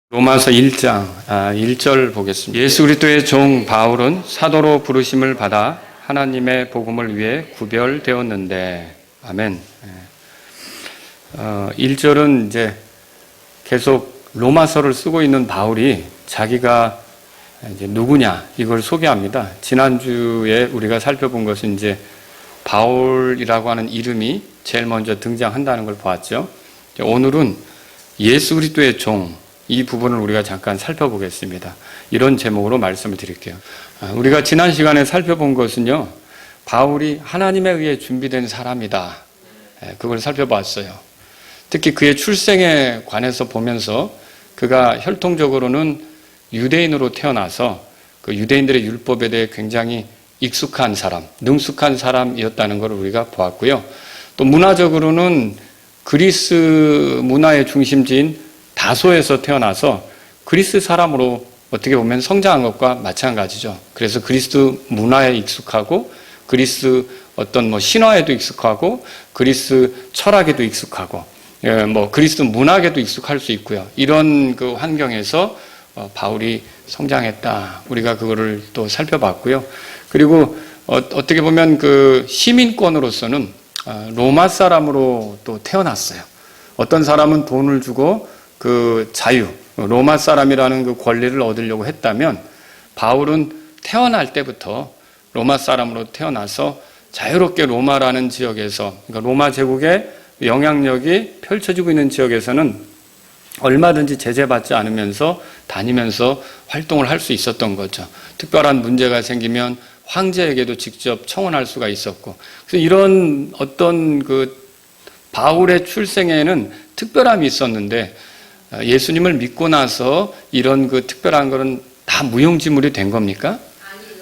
로마서 1장 1절 보겠습니다. 예수 그리스도의 종 바울은 사도로 부르심을 받아 하나님의 복음을 위해 구별되었는데, 아멘. 1절은 이제 계속 로마서를 쓰고 있는 바울이 자기가 이제 누구냐 이걸 소개합니다. 지난주에 우리가 살펴본 것은 이제 바울이라고 하는 이름이 제일 먼저 등장한다는 걸 보았죠. 오늘은 예수 그리스도의 종, 이 부분을 우리가 잠깐 살펴보겠습니다. 이런 제목으로 말씀을 드릴게요. 우리가 지난 시간에 살펴본 것은요, 바울이 하나님에 의해 준비된 사람이다. 그걸 살펴봤어요. 특히 그의 출생에 관해서 보면서 그가 혈통적으로는 유대인으로 태어나서 그 유대인들의 율법에 대해 굉장히 익숙한 사람, 능숙한 사람이었다는 것을 우리가 보았고요. 또 문화적으로는 그리스 문화의 중심지인 다소에서 태어나서 그리스 사람으로 어떻게 보면 성장한 것과 마찬가지죠. 그래서 그리스 문화에 익숙하고 그리스 어떤 신화에도 익숙하고 그리스 철학에도 익숙하고 그리스 문학에도 익숙할 수 있고요. 이런 그 환경에서 바울이 성장했다. 우리가 그거를 또 살펴봤고요. 그리고 어떻게 보면 그 시민권으로서는 로마 사람으로 또 태어났어요. 어떤 사람은 돈을 주고 그 자유, 로마 사람이라는 그 권리를 얻으려고 했다면 바울은 태어날 때부터 로마 사람으로 태어나서 자유롭게 로마라는 지역에서, 그러니까 로마 제국의 영향력이 펼쳐지고 있는 지역에서는 얼마든지 제재받지 않으면서 다니면서 활동을 할 수 있었던 거죠. 특별한 문제가 생기면 황제에게도 직접 청원할 수가 있었고, 그래서 이런 어떤 그 바울의 출생에는 특별함이 있었는데 예수님을 믿고 나서 이런 그 특별한 거는 다 무용지물이 된 겁니까?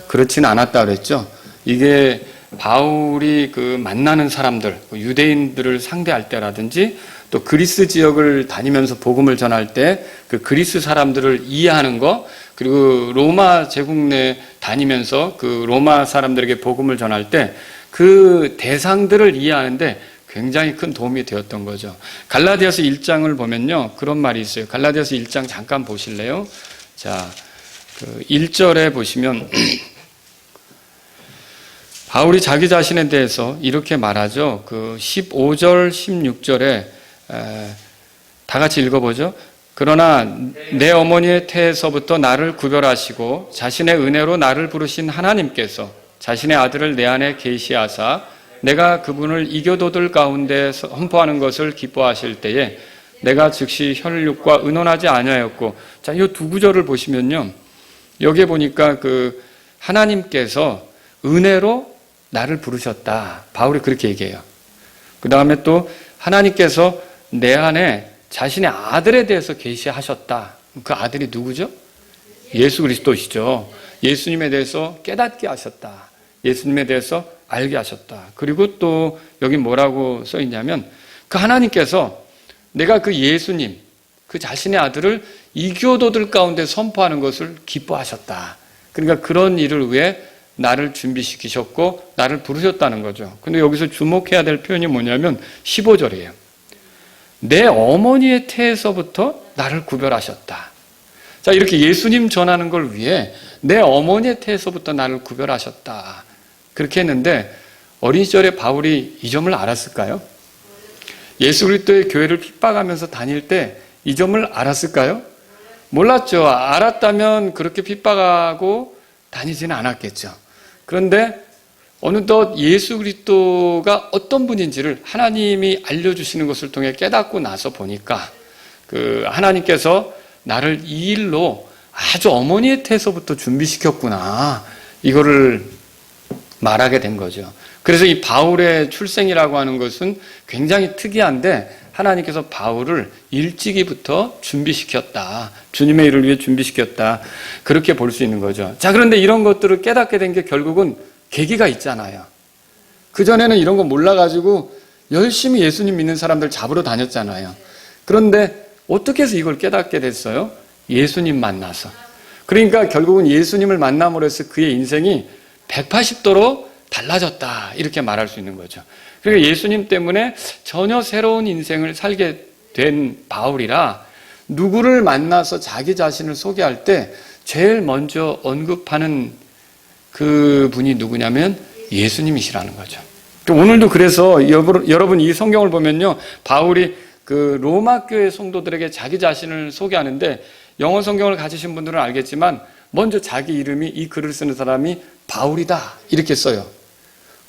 그렇지는 않았다 그랬죠. 이게 바울이 그 만나는 사람들, 유대인들을 상대할 때라든지 또 그리스 지역을 다니면서 복음을 전할 때 그 그리스 사람들을 이해하는 거, 그리고 로마 제국 내 다니면서 그 로마 사람들에게 복음을 전할 때 그 대상들을 이해하는데 굉장히 큰 도움이 되었던 거죠. 갈라디아서 1장을 보면요, 그런 말이 있어요. 갈라디아서 1장 잠깐 보실래요? 자, 그 1절에 보시면 바울이 자기 자신에 대해서 이렇게 말하죠. 그 15절, 16절에 다 같이 읽어보죠. 그러나 내 어머니의 태에서부터 나를 구별하시고 자신의 은혜로 나를 부르신 하나님께서 자신의 아들을 내 안에 계시하사 내가 그분을 이교도들 가운데 선포하는 것을 기뻐하실 때에 내가 즉시 혈육과 의논하지 아니하였고, 자, 이 두 구절을 보시면요, 여기에 보니까 그 하나님께서 은혜로 나를 부르셨다. 바울이 그렇게 얘기해요. 그 다음에 또 하나님께서 내 안에 자신의 아들에 대해서 계시하셨다. 그 아들이 누구죠? 예수 그리스도시죠. 예수님에 대해서 깨닫게 하셨다. 예수님에 대해서 알게 하셨다. 그리고 또 여기 뭐라고 써 있냐면 그 하나님께서 내가 그 예수님, 그 자신의 아들을 이교도들 가운데 선포하는 것을 기뻐하셨다. 그러니까 그런 일을 위해 나를 준비시키셨고 나를 부르셨다는 거죠. 근데 여기서 주목해야 될 표현이 뭐냐면 15절이에요. 내 어머니의 태에서부터 나를 구별하셨다. 자, 이렇게 예수님 전하는 걸 위해 내 어머니의 태에서부터 나를 구별하셨다. 그렇게 했는데 어린 시절에 바울이 이 점을 알았을까요? 예수 그리스도의 교회를 핍박하면서 다닐 때 이 점을 알았을까요? 몰랐죠. 알았다면 그렇게 핍박하고 다니지는 않았겠죠. 그런데 어느덧 예수 그리스도가 어떤 분인지를 하나님이 알려주시는 것을 통해 깨닫고 나서 보니까 그 하나님께서 나를 이 일로 아주 어머니의 태에서부터 준비시켰구나, 이거를 말하게 된 거죠. 그래서 이 바울의 출생이라고 하는 것은 굉장히 특이한데 하나님께서 바울을 일찍이부터 준비시켰다. 주님의 일을 위해 준비시켰다. 그렇게 볼 수 있는 거죠. 자, 그런데 이런 것들을 깨닫게 된 게 결국은 계기가 있잖아요. 그전에는 이런 거 몰라가지고 열심히 예수님 믿는 사람들 잡으러 다녔잖아요. 그런데 어떻게 해서 이걸 깨닫게 됐어요? 예수님 만나서. 그러니까 결국은 예수님을 만남으로 해서 그의 인생이 180도로 달라졌다, 이렇게 말할 수 있는 거죠. 그러니까 예수님 때문에 전혀 새로운 인생을 살게 된 바울이라 누구를 만나서 자기 자신을 소개할 때 제일 먼저 언급하는 그 분이 누구냐면 예수님이시라는 거죠. 오늘도 그래서 여러분 이 성경을 보면요, 바울이 그 로마 교회 성도들에게 자기 자신을 소개하는데, 영어 성경을 가지신 분들은 알겠지만 먼저 자기 이름이, 이 글을 쓰는 사람이 바울이다 이렇게 써요.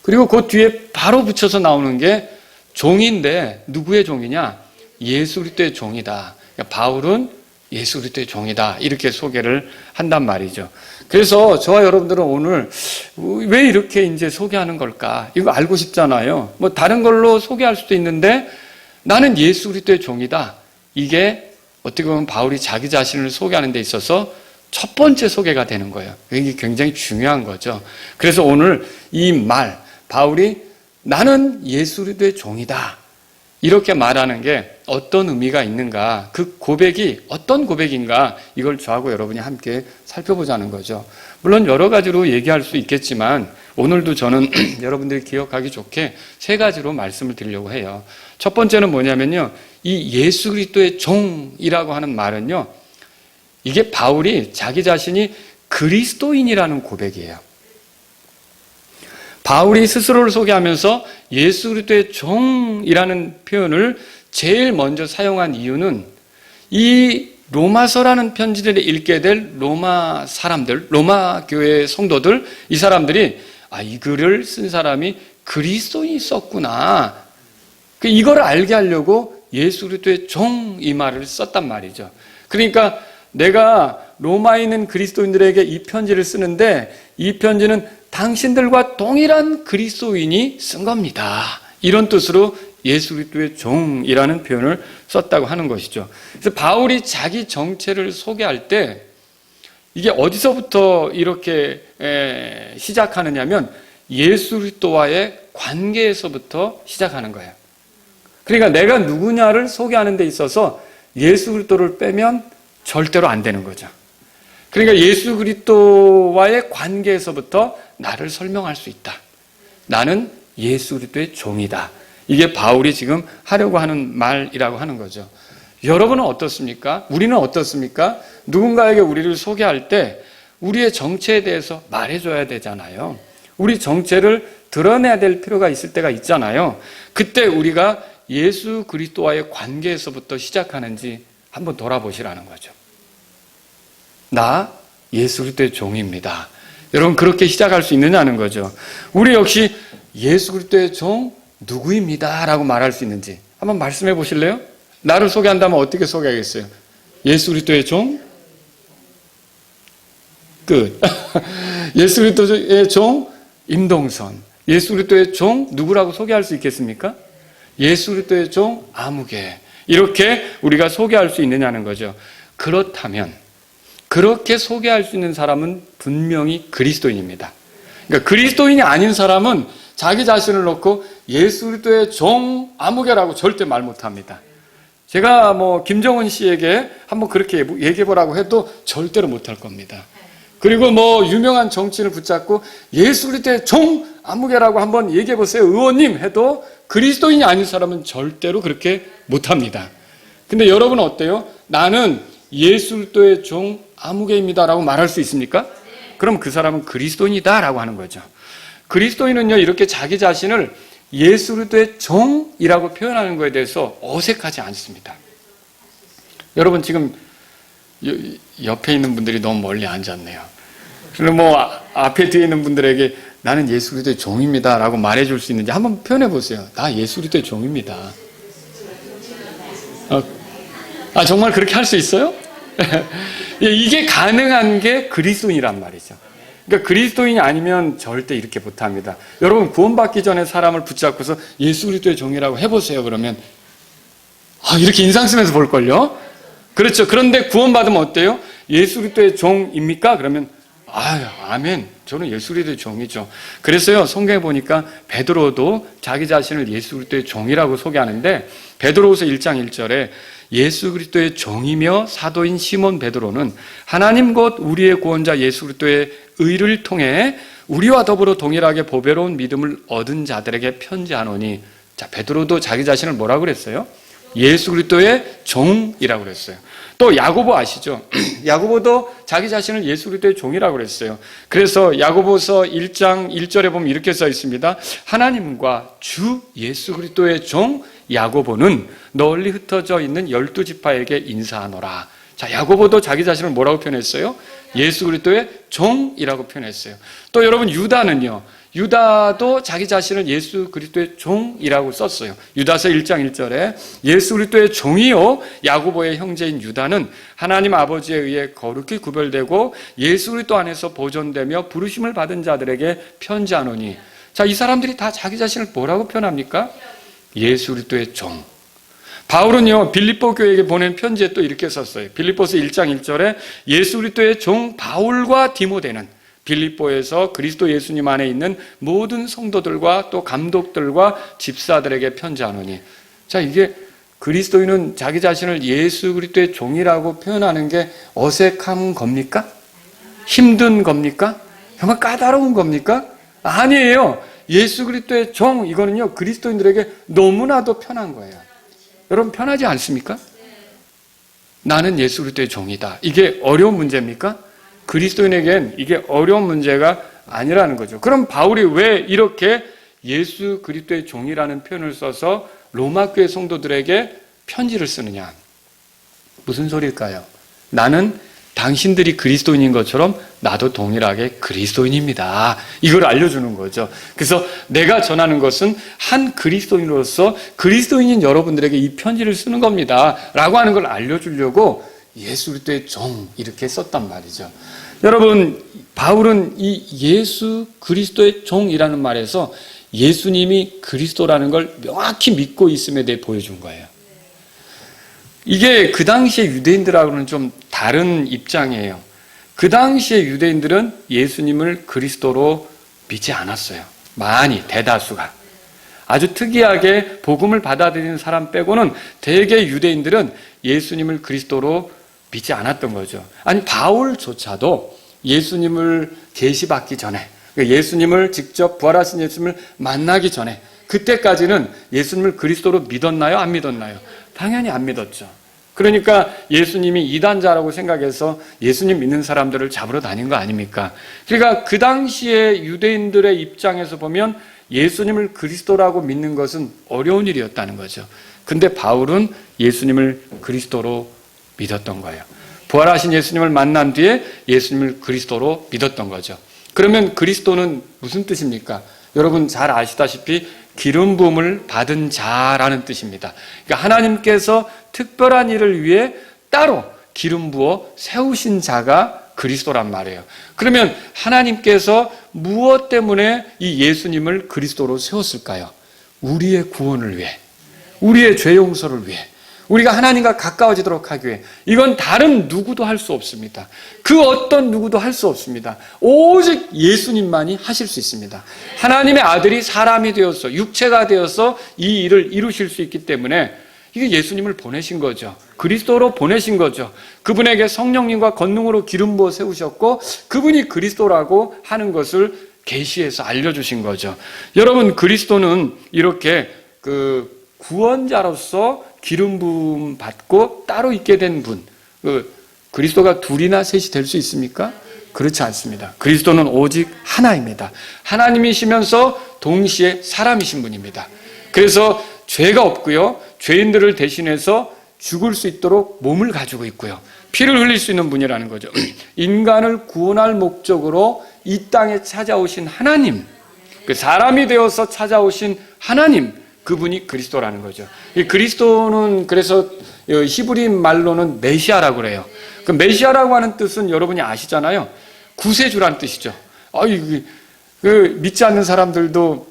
그리고 그 뒤에 바로 붙여서 나오는 게 종인데, 누구의 종이냐? 예수 그리스도의 종이다. 그러니까 바울은 예수 그리스도의 종이다 이렇게 소개를 한단 말이죠. 그래서 저와 여러분들은 오늘 왜 이렇게 이제 소개하는 걸까? 이거 알고 싶잖아요. 뭐 다른 걸로 소개할 수도 있는데 나는 예수 그리스도의 종이다. 이게 어떻게 보면 바울이 자기 자신을 소개하는 데 있어서 첫 번째 소개가 되는 거예요. 이게 굉장히 중요한 거죠. 그래서 오늘 이 말, 바울이 나는 예수 그리스도의 종이다 이렇게 말하는 게 어떤 의미가 있는가, 그 고백이 어떤 고백인가, 이걸 저하고 여러분이 함께 살펴보자는 거죠. 물론 여러 가지로 얘기할 수 있겠지만 오늘도 저는 여러분들이 기억하기 좋게 세 가지로 말씀을 드리려고 해요. 첫 번째는 뭐냐면요, 이 예수 그리스도의 종이라고 하는 말은요, 이게 바울이 자기 자신이 그리스도인이라는 고백이에요. 바울이 스스로를 소개하면서 예수 그리스도의 종이라는 표현을 제일 먼저 사용한 이유는 이 로마서라는 편지를 읽게 될 로마 사람들, 로마 교회 성도들, 이 사람들이 이 글을 쓴 사람이 그리스도인이 썼구나, 이걸 알게 하려고 예수 그리스도의 종 이 말을 썼단 말이죠. 그러니까 내가 로마에 있는 그리스도인들에게 이 편지를 쓰는데 이 편지는 당신들과 동일한 그리스도인이 쓴 겁니다. 이런 뜻으로 예수 그리스도의 종이라는 표현을 썼다고 하는 것이죠. 그래서 바울이 자기 정체를 소개할 때 이게 어디서부터 이렇게 시작하느냐면 예수 그리스도와의 관계에서부터 시작하는 거예요. 그러니까 내가 누구냐를 소개하는 데 있어서 예수 그리스도를 빼면 절대로 안 되는 거죠. 그러니까 예수 그리스도와의 관계에서부터 나를 설명할 수 있다. 나는 예수 그리스도의 종이다. 이게 바울이 지금 하려고 하는 말이라고 하는 거죠. 여러분은 어떻습니까? 우리는 어떻습니까? 누군가에게 우리를 소개할 때 우리의 정체에 대해서 말해줘야 되잖아요. 우리 정체를 드러내야 될 필요가 있을 때가 있잖아요. 그때 우리가 예수 그리스도와의 관계에서부터 시작하는지 한번 돌아보시라는 거죠. 나 예수 그리스도의 종입니다. 여러분, 그렇게 시작할 수 있느냐는 거죠. 우리 역시 예수 그리스도의 종 누구입니다 라고 말할 수 있는지 한번 말씀해 보실래요? 나를 소개한다면 어떻게 소개하겠어요? 예수 그리스도의 종? 끝. 예수 그리스도의 종 임동선. 예수 그리스도의 종 누구라고 소개할 수 있겠습니까? 예수 그리스도의 종 아무개. 이렇게 우리가 소개할 수 있느냐는 거죠. 그렇다면 그렇게 소개할 수 있는 사람은 분명히 그리스도인입니다. 그러니까 그리스도인이 아닌 사람은 자기 자신을 놓고 예수 그리스도의 종 아무개라고 절대 말 못합니다. 제가 김정은 씨에게 한번 그렇게 얘기해보라고 해도 절대로 못할 겁니다. 그리고 유명한 정치인을 붙잡고 예수 그리스도의 종 아무개라고 한번 얘기해보세요 의원님 해도 그리스도인이 아닌 사람은 절대로 그렇게 못합니다. 근데 여러분은 어때요? 나는 예수 그리스도의 종 아무개입니다라고 말할 수 있습니까? 그럼 그 사람은 그리스도인이다라고 하는 거죠. 그리스도인은요, 이렇게 자기 자신을 예수 그리스도의 종이라고 표현하는 것에 대해서 어색하지 않습니다. 여러분, 지금 옆에 있는 분들이 너무 멀리 앉았네요. 그럼 앞에 뒤에 있는 분들에게 나는 예수 그리스도의 종입니다 라고 말해줄 수 있는지 한번 표현해 보세요. 나 예수 그리스도의 종입니다. 정말 그렇게 할 수 있어요? 이게 가능한 게 그리스도인이란 말이죠. 그러니까 그리스도인이 아니면 절대 이렇게 못합니다. 여러분, 구원받기 전에 사람을 붙잡고서 예수 그리스도의 종이라고 해보세요. 그러면 이렇게 인상 쓰면서 볼걸요. 그렇죠. 그런데 구원받으면 어때요? 예수 그리스도의 종입니까? 그러면 아멘. 저는 예수 그리스도의 종이죠. 그래서요, 성경에 보니까 베드로도 자기 자신을 예수 그리스도의 종이라고 소개하는데 베드로후서 1장 1절에 예수 그리스도의 종이며 사도인 시몬 베드로는 하나님 곧 우리의 구원자 예수 그리스도의 의를 통해 우리와 더불어 동일하게 보배로운 믿음을 얻은 자들에게 편지하노니. 자, 베드로도 자기 자신을 뭐라고 그랬어요? 예수 그리스도의 종이라고 그랬어요. 또 야고보 아시죠? 야고보도 자기 자신을 예수 그리스도의 종이라고 그랬어요. 그래서 야고보서 1장 1절에 보면 이렇게 써 있습니다. 하나님과 주 예수 그리스도의 종 야고보는 널리 흩어져 있는 12지파에게 인사하노라. 자, 야고보도 자기 자신을 뭐라고 표현했어요? 예수 그리스도의 종이라고 표현했어요. 또 여러분 유다는요. 유다도 자기 자신을 예수 그리스도의 종이라고 썼어요. 유다서 1장 1절에 예수 그리스도의 종이요 야고보의 형제인 유다는 하나님 아버지에 의해 거룩히 구별되고 예수 그리스도 안에서 보존되며 부르심을 받은 자들에게 편지하노니. 자, 이 사람들이 다 자기 자신을 뭐라고 표현합니까? 예수 그리스도의 종. 바울은요 빌립보 교회에게 보낸 편지에 또 이렇게 썼어요. 빌립보서 1장 1절에 예수 그리스도의 종 바울과 디모데는 빌립보에서 그리스도 예수님 안에 있는 모든 성도들과 또 감독들과 집사들에게 편지하노니. 자, 이게 그리스도인은 자기 자신을 예수 그리스도의 종이라고 표현하는 게 어색한 겁니까? 힘든 겁니까? 정말 까다로운 겁니까? 아니에요. 예수 그리스도의 종, 이거는요 그리스도인들에게 너무나도 편한 거예요. 여러분 편하지 않습니까? 나는 예수 그리스도의 종이다. 이게 어려운 문제입니까? 그리스도인에겐 이게 어려운 문제가 아니라는 거죠. 그럼 바울이 왜 이렇게 예수 그리스도의 종이라는 표현을 써서 로마 교회 성도들에게 편지를 쓰느냐? 무슨 소리일까요? 나는 당신들이 그리스도인인 것처럼 나도 동일하게 그리스도인입니다. 이걸 알려주는 거죠. 그래서 내가 전하는 것은 한 그리스도인으로서 그리스도인인 여러분들에게 이 편지를 쓰는 겁니다. 라고 하는 걸 알려주려고 예수 그리스도의 종 이렇게 썼단 말이죠. 여러분, 바울은 이 예수 그리스도의 종이라는 말에서 예수님이 그리스도라는 걸 명확히 믿고 있음에 대해 보여준 거예요. 이게 그 당시의 유대인들하고는 좀 다른 입장이에요. 그 당시의 유대인들은 예수님을 그리스도로 믿지 않았어요. 많이, 대다수가. 아주 특이하게 복음을 받아들이는 사람 빼고는 대개 유대인들은 예수님을 그리스도로 믿지 않았던 거죠. 아니, 바울조차도 예수님을 계시받기 전에, 예수님을 직접 부활하신 예수님을 만나기 전에 그때까지는 예수님을 그리스도로 믿었나요? 안 믿었나요? 당연히 안 믿었죠. 그러니까 예수님이 이단자라고 생각해서 예수님 믿는 사람들을 잡으러 다닌 거 아닙니까? 그러니까 그 당시에 유대인들의 입장에서 보면 예수님을 그리스도라고 믿는 것은 어려운 일이었다는 거죠. 근데 바울은 예수님을 그리스도로 믿었던 거예요. 부활하신 예수님을 만난 뒤에 예수님을 그리스도로 믿었던 거죠. 그러면 그리스도는 무슨 뜻입니까? 여러분 잘 아시다시피 기름 부음을 받은 자라는 뜻입니다. 그러니까 하나님께서 특별한 일을 위해 따로 기름 부어 세우신 자가 그리스도란 말이에요. 그러면 하나님께서 무엇 때문에 이 예수님을 그리스도로 세웠을까요? 우리의 구원을 위해, 우리의 죄 용서를 위해, 우리가 하나님과 가까워지도록 하기 위해. 이건 다른 누구도 할 수 없습니다. 그 어떤 누구도 할 수 없습니다. 오직 예수님만이 하실 수 있습니다. 하나님의 아들이 사람이 되어서 육체가 되어서 이 일을 이루실 수 있기 때문에 이게 예수님을 보내신 거죠. 그리스도로 보내신 거죠. 그분에게 성령님과 권능으로 기름 부어 세우셨고 그분이 그리스도라고 하는 것을 계시해서 알려주신 거죠. 여러분, 그리스도는 이렇게 구원자로서 기름 부음 받고 따로 있게 된 분, 그리스도가 둘이나 셋이 될 수 있습니까? 그렇지 않습니다. 그리스도는 오직 하나입니다. 하나님이시면서 동시에 사람이신 분입니다. 그래서 죄가 없고요, 죄인들을 대신해서 죽을 수 있도록 몸을 가지고 있고요, 피를 흘릴 수 있는 분이라는 거죠. 인간을 구원할 목적으로 이 땅에 찾아오신 하나님, 그 사람이 되어서 찾아오신 하나님, 그분이 그리스도라는 거죠. 이 그리스도는 그래서 히브리 말로는 메시아라고 그래요. 그 메시아라고 하는 뜻은 여러분이 아시잖아요. 구세주란 뜻이죠. 믿지 않는 사람들도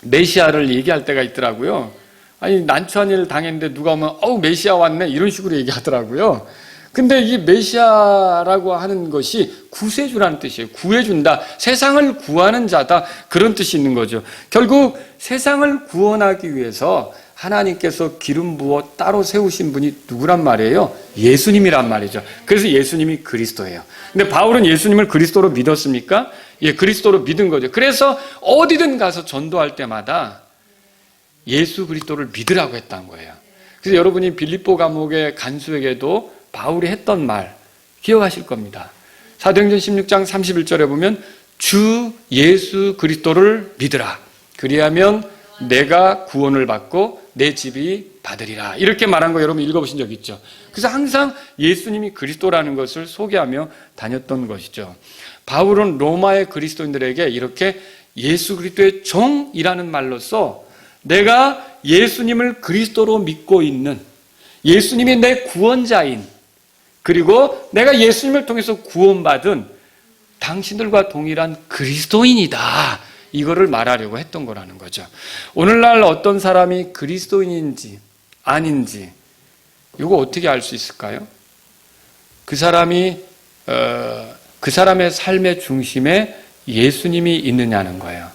메시아를 얘기할 때가 있더라고요. 아니, 난처한 일을 당했는데 누가 오면 메시아 왔네 이런 식으로 얘기하더라고요. 근데 이 메시아라고 하는 것이 구세주라는 뜻이에요. 구해준다, 세상을 구하는 자다, 그런 뜻이 있는 거죠. 결국 세상을 구원하기 위해서 하나님께서 기름 부어 따로 세우신 분이 누구란 말이에요? 예수님이란 말이죠. 그래서 예수님이 그리스도예요. 근데 바울은 예수님을 그리스도로 믿었습니까? 예, 그리스도로 믿은 거죠. 그래서 어디든 가서 전도할 때마다 예수 그리스도를 믿으라고 했다는 거예요. 그래서 여러분이 빌립보 감옥의 간수에게도 바울이 했던 말 기억하실 겁니다. 사도행전 16장 31절에 보면 주 예수 그리스도를 믿으라. 그리하면 내가 구원을 받고 내 집이 받으리라. 이렇게 말한 거 여러분 읽어보신 적 있죠? 그래서 항상 예수님이 그리스도라는 것을 소개하며 다녔던 것이죠. 바울은 로마의 그리스도인들에게 이렇게 예수 그리스도의 종이라는 말로써 내가 예수님을 그리스도로 믿고 있는, 예수님이 내 구원자인, 그리고 내가 예수님을 통해서 구원받은 당신들과 동일한 그리스도인이다. 이거를 말하려고 했던 거라는 거죠. 오늘날 어떤 사람이 그리스도인인지 아닌지 이거 어떻게 알 수 있을까요? 그 사람의 삶의 중심에 예수님이 있느냐는 거예요.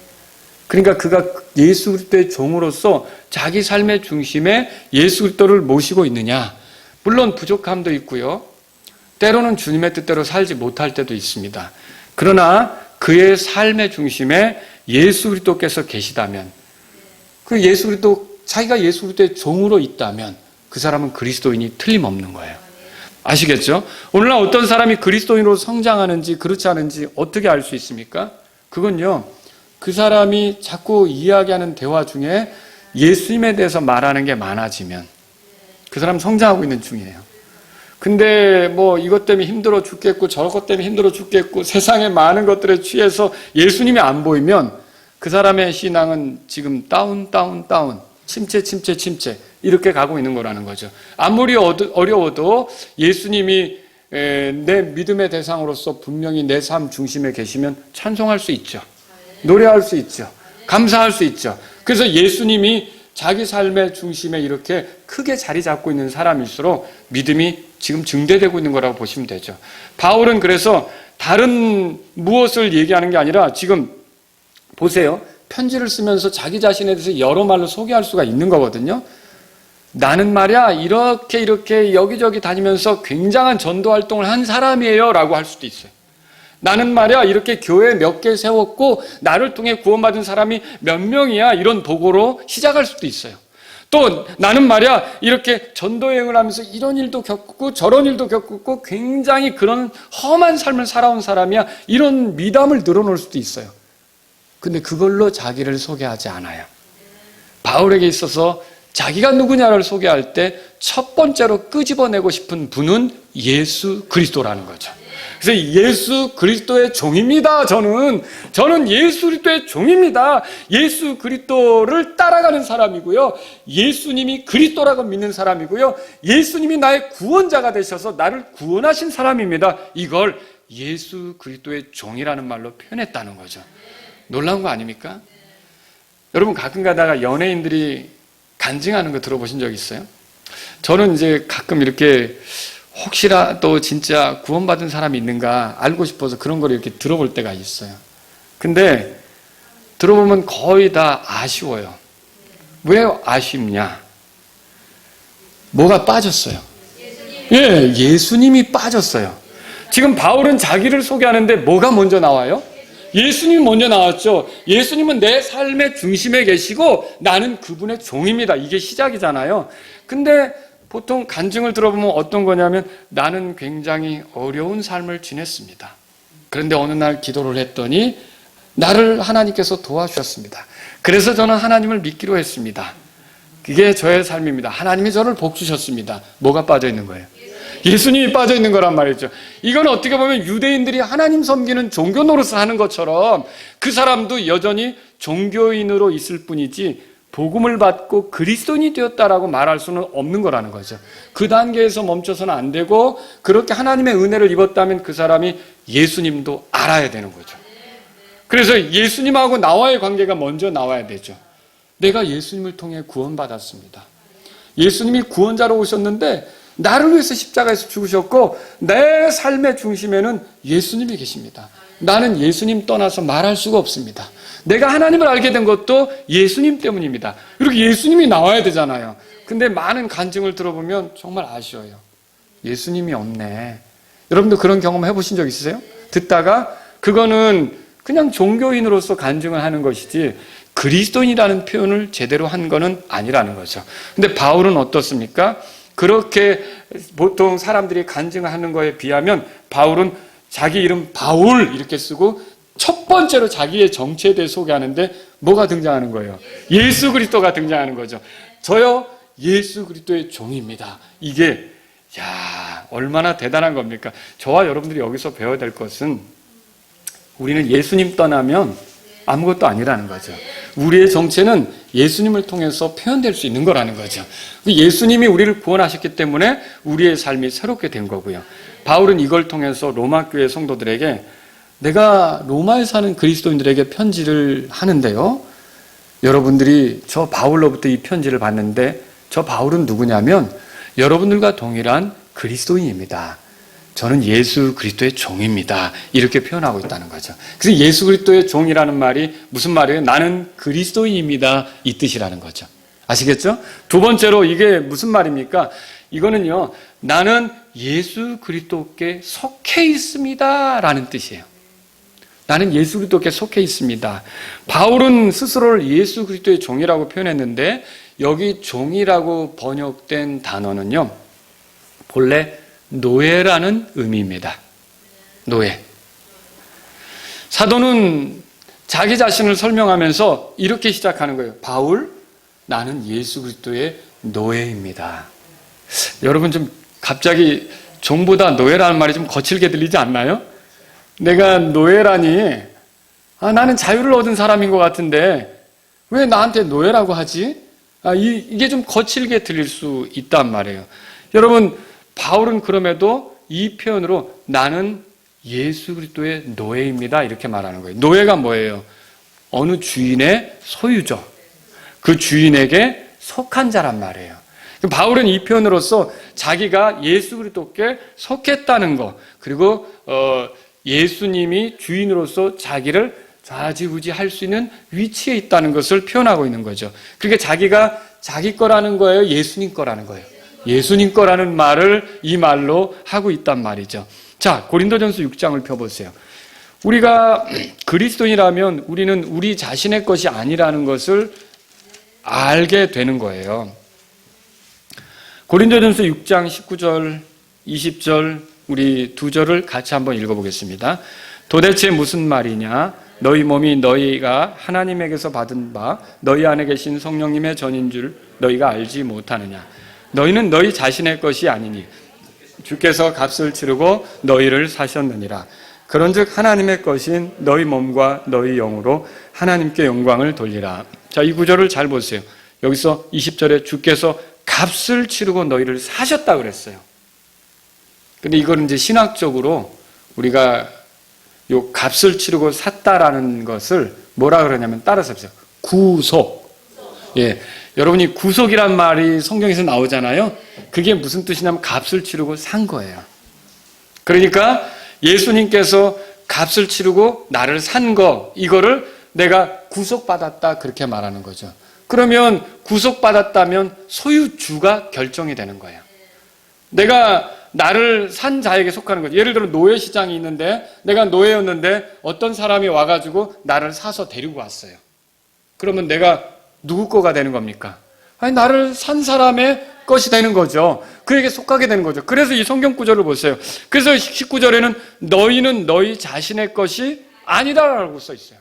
그러니까 그가 예수 그리스도의 종으로서 자기 삶의 중심에 예수 그리스도를 모시고 있느냐. 물론 부족함도 있고요. 때로는 주님의 뜻대로 살지 못할 때도 있습니다. 그러나 그의 삶의 중심에 예수 그리스도께서 계시다면, 그 예수 그리스도, 자기가 예수 그리스도의 종으로 있다면 그 사람은 그리스도인이 틀림없는 거예요. 아시겠죠? 오늘날 어떤 사람이 그리스도인으로 성장하는지 그렇지 않은지 어떻게 알 수 있습니까? 그건요, 그 사람이 자꾸 이야기하는 대화 중에 예수님에 대해서 말하는 게 많아지면 그 사람 성장하고 있는 중이에요. 근데 뭐 이것 때문에 힘들어 죽겠고 저것 때문에 힘들어 죽겠고 세상의 많은 것들에 취해서 예수님이 안 보이면 그 사람의 신앙은 지금 다운 침체 이렇게 가고 있는 거라는 거죠. 아무리 어려워도 예수님이 내 믿음의 대상으로서 분명히 내 삶 중심에 계시면 찬송할 수 있죠. 노래할 수 있죠. 감사할 수 있죠. 그래서 예수님이 자기 삶의 중심에 이렇게 크게 자리 잡고 있는 사람일수록 믿음이 지금 증대되고 있는 거라고 보시면 되죠. 바울은 그래서 다른 무엇을 얘기하는 게 아니라 지금 보세요. 편지를 쓰면서 자기 자신에 대해서 여러 말로 소개할 수가 있는 거거든요. 나는 말이야 이렇게 여기저기 다니면서 굉장한 전도 활동을 한 사람이에요 라고 할 수도 있어요. 나는 말이야 이렇게 교회 몇 개 세웠고 나를 통해 구원받은 사람이 몇 명이야 이런 도구로 시작할 수도 있어요. 또 나는 말이야 이렇게 전도여행을 하면서 이런 일도 겪고 저런 일도 겪고 굉장히 그런 험한 삶을 살아온 사람이야 이런 미담을 늘어놓을 수도 있어요. 근데 그걸로 자기를 소개하지 않아요. 바울에게 있어서 자기가 누구냐를 소개할 때 첫 번째로 끄집어내고 싶은 분은 예수 그리스도라는 거죠. 그래서 예수 그리스도의 종입니다. 저는 예수 그리스도의 종입니다. 예수 그리스도를 따라가는 사람이고요. 예수님이 그리스도라고 믿는 사람이고요. 예수님이 나의 구원자가 되셔서 나를 구원하신 사람입니다. 이걸 예수 그리스도의 종이라는 말로 표현했다는 거죠. 놀라운 거 아닙니까? 여러분 가끔 가다가 연예인들이 간증하는 거 들어보신 적 있어요? 저는 이제 가끔 이렇게 혹시라도 진짜 구원받은 사람이 있는가 알고 싶어서 그런 걸 이렇게 들어볼 때가 있어요. 근데 들어보면 거의 다 아쉬워요. 왜 아쉽냐? 뭐가 빠졌어요? 예, 예수님이 빠졌어요. 지금 바울은 자기를 소개하는데 뭐가 먼저 나와요? 예수님이 먼저 나왔죠. 예수님은 내 삶의 중심에 계시고 나는 그분의 종입니다. 이게 시작이잖아요. 근데 보통 간증을 들어보면 어떤 거냐면 나는 굉장히 어려운 삶을 지냈습니다. 그런데 어느 날 기도를 했더니 나를 하나님께서 도와주셨습니다. 그래서 저는 하나님을 믿기로 했습니다. 그게 저의 삶입니다. 하나님이 저를 복 주셨습니다. 뭐가 빠져 있는 거예요? 예수님이 빠져 있는 거란 말이죠. 이건 어떻게 보면 유대인들이 하나님 섬기는 종교 노릇을 하는 것처럼 그 사람도 여전히 종교인으로 있을 뿐이지 복음을 받고 그리스도인이 되었다라고 말할 수는 없는 거라는 거죠. 그 단계에서 멈춰서는 안 되고 그렇게 하나님의 은혜를 입었다면 그 사람이 예수님도 알아야 되는 거죠. 그래서 예수님하고 나와의 관계가 먼저 나와야 되죠. 내가 예수님을 통해 구원받았습니다. 예수님이 구원자로 오셨는데 나를 위해서 십자가에서 죽으셨고 내 삶의 중심에는 예수님이 계십니다. 나는 예수님 떠나서 말할 수가 없습니다. 내가 하나님을 알게 된 것도 예수님 때문입니다. 이렇게 예수님이 나와야 되잖아요. 근데 많은 간증을 들어보면 정말 아쉬워요. 예수님이 없네. 여러분도 그런 경험 해보신 적 있으세요? 듣다가 그거는 그냥 종교인으로서 간증을 하는 것이지 그리스도인이라는 표현을 제대로 한 거는 아니라는 거죠. 근데 바울은 어떻습니까? 그렇게 보통 사람들이 간증하는 거에 비하면 바울은 자기 이름 바울 이렇게 쓰고 첫 번째로 자기의 정체에 대해 소개하는데 뭐가 등장하는 거예요? 예수 그리스도가 등장하는 거죠. 저요 예수 그리스도의 종입니다. 이게 얼마나 대단한 겁니까? 저와 여러분들이 여기서 배워야 될 것은 우리는 예수님 떠나면 아무것도 아니라는 거죠. 우리의 정체는 예수님을 통해서 표현될 수 있는 거라는 거죠. 예수님이 우리를 구원하셨기 때문에 우리의 삶이 새롭게 된 거고요. 바울은 이걸 통해서 로마 교회 성도들에게 내가 로마에 사는 그리스도인들에게 편지를 하는데요. 여러분들이 저 바울로부터 이 편지를 받는데 저 바울은 누구냐면 여러분들과 동일한 그리스도인입니다. 저는 예수 그리스도의 종입니다. 이렇게 표현하고 있다는 거죠. 그래서 예수 그리스도의 종이라는 말이 무슨 말이에요? 나는 그리스도인입니다. 이 뜻이라는 거죠. 아시겠죠? 두 번째로 이게 무슨 말입니까? 이거는요. 나는 예수 그리스도께 속해 있습니다. 라는 뜻이에요. 나는 예수 그리스도께 속해 있습니다. 바울은 스스로를 예수 그리스도의 종이라고 표현했는데 여기 종이라고 번역된 단어는요. 본래 노예라는 의미입니다. 노예. 사도는 자기 자신을 설명하면서 이렇게 시작하는 거예요. 바울, 나는 예수 그리스도의 노예입니다. 여러분 좀 갑자기 종보다 노예라는 말이 좀 거칠게 들리지 않나요? 내가 노예라니, 나는 자유를 얻은 사람인 것 같은데 왜 나한테 노예라고 하지? 이게 좀 거칠게 들릴 수 있단 말이에요. 여러분, 바울은 그럼에도 이 표현으로 나는 예수 그리스도의 노예입니다. 이렇게 말하는 거예요. 노예가 뭐예요? 어느 주인의 소유죠. 그 주인에게 속한 자란 말이에요. 바울은 이 표현으로서 자기가 예수 그리스도께 속했다는 거, 그리고 예수님이 주인으로서 자기를 좌지우지할 수 있는 위치에 있다는 것을 표현하고 있는 거죠. 그러니까 자기가 자기 거라는 거예요? 예수님 거라는 거예요? 예수님 거라는 말을 이 말로 하고 있단 말이죠. 자, 고린도전서 6장을 펴보세요. 우리가 그리스도인이라면 우리는 우리 자신의 것이 아니라는 것을 알게 되는 거예요. 고린도전서 6장 19절, 20절 우리 두 절을 같이 한번 읽어보겠습니다. 도대체 무슨 말이냐? 너희 몸이 너희가 하나님에게서 받은 바 너희 안에 계신 성령님의 전인 줄 너희가 알지 못하느냐? 너희는 너희 자신의 것이 아니니 주께서 값을 치르고 너희를 사셨느니라. 그런즉 하나님의 것인 너희 몸과 너희 영으로 하나님께 영광을 돌리라. 자, 이 구절을 잘 보세요. 여기서 20절에 주께서 값을 치르고 너희를 사셨다 그랬어요. 근데 이거는 이제 신학적으로 우리가 요 값을 치르고 샀다라는 것을 뭐라 그러냐면 따라서 해보세요. 구속. 예. 여러분이 구속이란 말이 성경에서 나오잖아요. 그게 무슨 뜻이냐면 값을 치르고 산 거예요. 그러니까 예수님께서 값을 치르고 나를 산 거, 이거를 내가 구속받았다 그렇게 말하는 거죠. 그러면 구속받았다면 소유주가 결정이 되는 거예요. 내가 나를 산 자에게 속하는 거죠. 예를 들어 노예시장이 있는데 내가 노예였는데 어떤 사람이 와가지고 나를 사서 데리고 왔어요. 그러면 내가 누구 거가 되는 겁니까? 아니, 나를 산 사람의 것이 되는 거죠. 그에게 속하게 되는 거죠. 그래서 이 성경 구절을 보세요. 그래서 19절에는 너희는 너희 자신의 것이 아니다라고 써 있어요.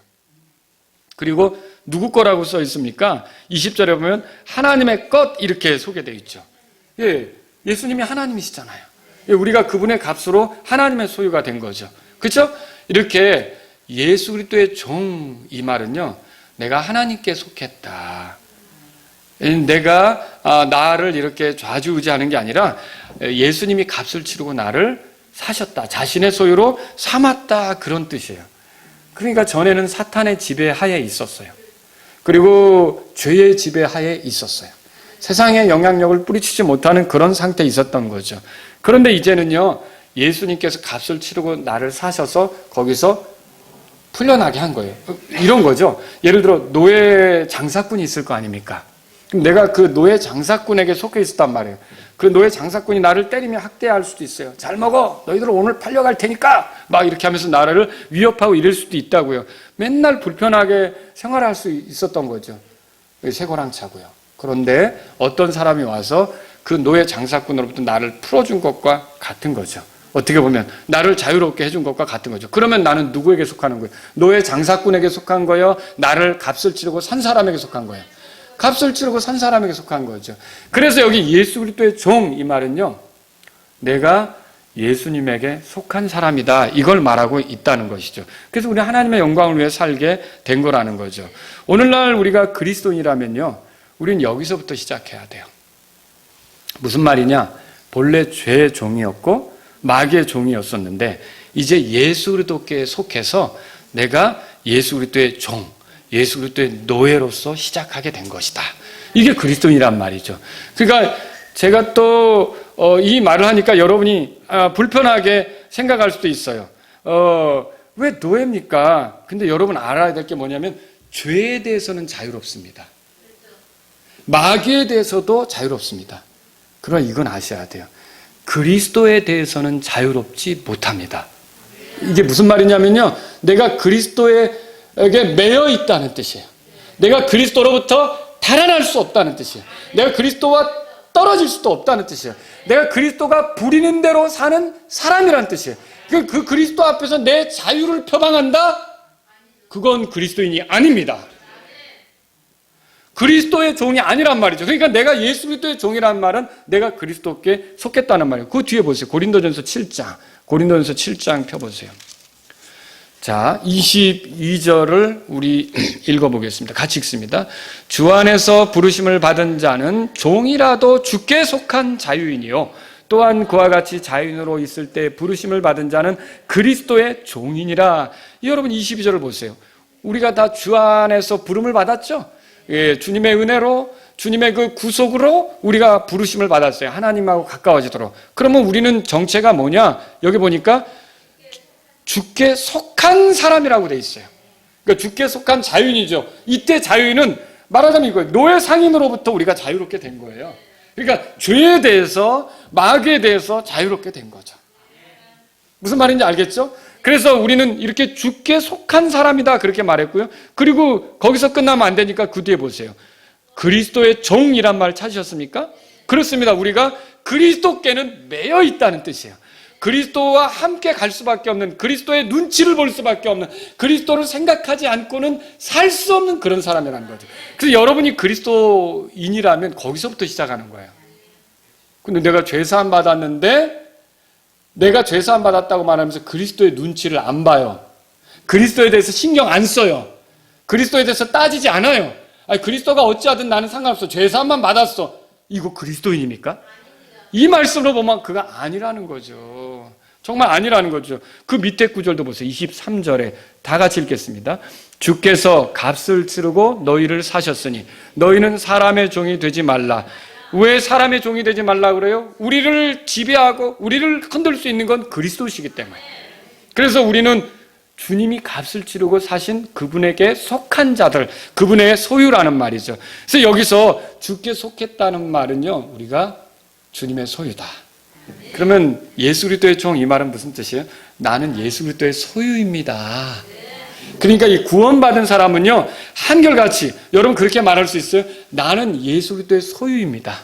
그리고 누구 거라고 써 있습니까? 20절에 보면 하나님의 것 이렇게 소개되어 있죠. 예, 예수님이 하나님이시잖아요. 예, 우리가 그분의 값으로 하나님의 소유가 된 거죠. 그렇죠? 이렇게 예수 그리스도의 종, 이 말은요, 내가 하나님께 속했다. 내가 나를 이렇게 좌지우지하는 게 아니라 예수님이 값을 치르고 나를 사셨다. 자신의 소유로 삼았다. 그런 뜻이에요. 그러니까 전에는 사탄의 지배하에 있었어요. 그리고 죄의 지배하에 있었어요. 세상의 영향력을 뿌리치지 못하는 그런 상태에 있었던 거죠. 그런데 이제는요, 예수님께서 값을 치르고 나를 사셔서 거기서 풀려나게 한 거예요. 이런 거죠. 예를 들어 노예 장사꾼이 있을 거 아닙니까? 그럼 내가 그 노예 장사꾼에게 속해 있었단 말이에요. 그 노예 장사꾼이 나를 때리며 학대할 수도 있어요. 잘 먹어. 너희들 오늘 팔려갈 테니까. 막 이렇게 하면서 나를 위협하고 이럴 수도 있다고요. 맨날 불편하게 생활할 수 있었던 거죠. 쇠고랑차고요. 그런데 어떤 사람이 와서 그 노예 장사꾼으로부터 나를 풀어준 것과 같은 거죠. 어떻게 보면 나를 자유롭게 해준 것과 같은 거죠. 그러면 나는 누구에게 속하는 거예요? 노예 장사꾼에게 속한 거예요? 나를 값을 치르고 산 사람에게 속한 거예요? 값을 치르고 산 사람에게 속한 거죠. 그래서 여기 예수 그리스도의 종 이 말은요, 내가 예수님에게 속한 사람이다, 이걸 말하고 있다는 것이죠. 그래서 우리 하나님의 영광을 위해 살게 된 거라는 거죠. 오늘날 우리가 그리스도인이라면요, 우리는 여기서부터 시작해야 돼요. 무슨 말이냐? 본래 죄의 종이었고 마귀의 종이었었는데 이제 예수 그리스도께 속해서 내가 예수 그리스도의 종, 예수 그리스도의 노예로서 시작하게 된 것이다. 이게 그리스도인이란 말이죠. 그러니까 제가 또 이 말을 하니까 여러분이 불편하게 생각할 수도 있어요. 왜 노예입니까? 근데 여러분 알아야 될 게 뭐냐면 죄에 대해서는 자유롭습니다. 마귀에 대해서도 자유롭습니다. 그러나 이건 아셔야 돼요. 그리스도에 대해서는 자유롭지 못합니다. 이게 무슨 말이냐면요, 내가 그리스도에게 매여 있다는 뜻이에요. 내가 그리스도로부터 달아날 수 없다는 뜻이에요. 내가 그리스도와 떨어질 수도 없다는 뜻이에요. 내가 그리스도가 부리는 대로 사는 사람이라는 뜻이에요. 그 그리스도 앞에서 내 자유를 표방한다? 그건 그리스도인이 아닙니다. 그리스도의 종이 아니란 말이죠. 그러니까 내가 예수 그리스도의 종이란 말은 내가 그리스도께 속했다는 말이에요. 그 뒤에 보세요. 고린도전서 7장 펴보세요. 자, 22절을 우리 읽어보겠습니다. 같이 읽습니다. 주 안에서 부르심을 받은 자는 종이라도 주께 속한 자유인이요, 또한 그와 같이 자유인으로 있을 때 부르심을 받은 자는 그리스도의 종이니라. 여러분 22절을 보세요. 우리가 다 주 안에서 부름을 받았죠? 예, 주님의 은혜로, 주님의 그 구속으로 우리가 부르심을 받았어요. 하나님하고 가까워지도록. 그러면 우리는 정체가 뭐냐? 여기 보니까 주께 속한 사람이라고 돼 있어요. 그러니까 주께 속한 자유인이죠. 이때 자유인은 말하자면 이거예요. 노예 상인으로부터 우리가 자유롭게 된 거예요. 그러니까 죄에 대해서, 마귀에 대해서 자유롭게 된 거죠. 무슨 말인지 알겠죠? 그래서 우리는 이렇게 주께 속한 사람이다, 그렇게 말했고요. 그리고 거기서 끝나면 안 되니까 그 뒤에 보세요. 그리스도의 종이란 말 찾으셨습니까? 그렇습니다. 우리가 그리스도께는 매여 있다는 뜻이에요. 그리스도와 함께 갈 수밖에 없는, 그리스도의 눈치를 볼 수밖에 없는, 그리스도를 생각하지 않고는 살 수 없는 그런 사람이라는 거죠. 그래서 여러분이 그리스도인이라면 거기서부터 시작하는 거예요. 근데 내가 죄사함 받았는데, 내가 죄사함 받았다고 말하면서 그리스도의 눈치를 안 봐요. 그리스도에 대해서 신경 안 써요. 그리스도에 대해서 따지지 않아요. 아니, 그리스도가 어찌하든 나는 상관없어. 죄사함만 받았어. 이거 그리스도인입니까? 이 말씀으로 보면 그가 아니라는 거죠. 정말 아니라는 거죠. 그 밑에 구절도 보세요. 23절에 다 같이 읽겠습니다. 주께서 값을 치르고 너희를 사셨으니 너희는 사람의 종이 되지 말라. 왜 사람의 종이 되지 말라 그래요? 우리를 지배하고 우리를 흔들 수 있는 건 그리스도시기 때문에. 그래서 우리는 주님이 값을 치르고 사신 그분에게 속한 자들, 그분의 소유라는 말이죠. 그래서 여기서 주께 속했다는 말은요, 우리가 주님의 소유다. 그러면 예수 그리스도의 종, 이 말은 무슨 뜻이에요? 나는 예수 그리스도의 소유입니다. 그러니까 이 구원받은 사람은요, 한결같이 여러분 그렇게 말할 수 있어요. 나는 예수 그리스도의 소유입니다.